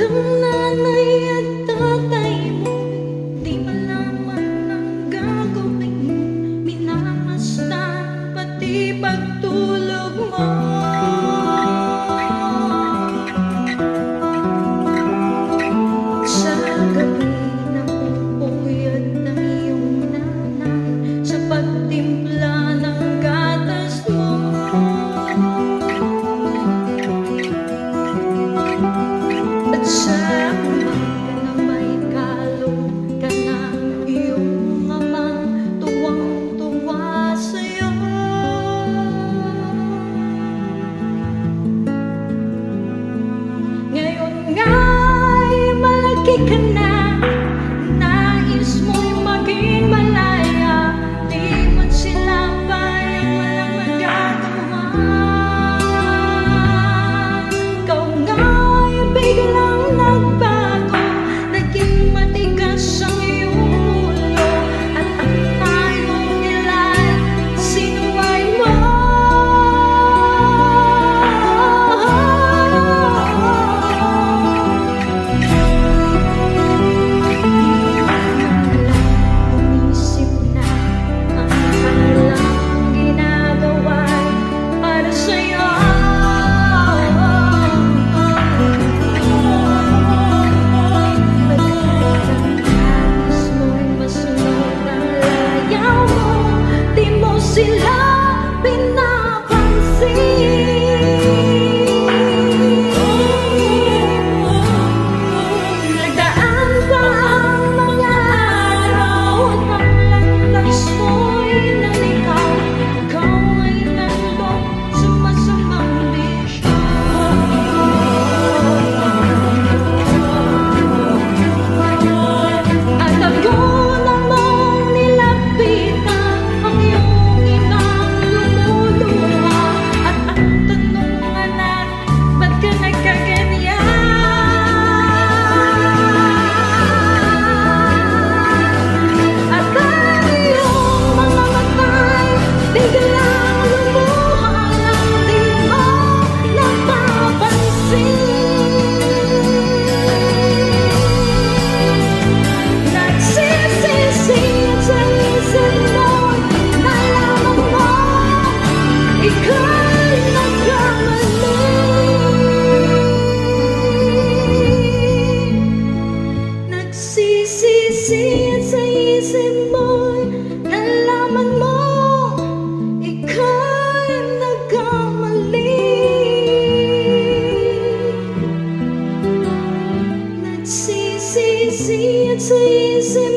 ng nanay at tatay mo, di malaman ang gagawin mo. Minamasdan pati pagtulog mo. Sa gabi napupuyat ng iyong nanay sa pagtimpla ng gatas mo. At sa umaga na may kalong ka na iyong amang tuwang-tuwa sa'yo. Ngayon nga'y malaki ka na, nais mo'y maging malaya, di man sila bayang walang magagawa. Ikaw nga'y biglang nagbago, naging matigas ang iyong ulo, at ang tayo nila'y sinuway mo. Umisip na ang kanilang ginagawa'y para sa'yo. Nais mo'y masunod ang layaw mo, di mo sila Nagdaan pa ang mga araw at ang landas mo'y nalikaw. Ikaw ay nandun sa masamang bisyo. At ako namang nilapitan ang iyong inang lumuluha. At ang tanong, anak, ba't ka nagkaganyan? At ang iyong mga mata'y biglang lumuha lang di mo napapansin. Nagsisisi sa isip mo, nalaman mo ika'y nagkamali. Nagsisisi sa isip mo, nalaman mo ika'y nagkamali. Nagsisisi sa isip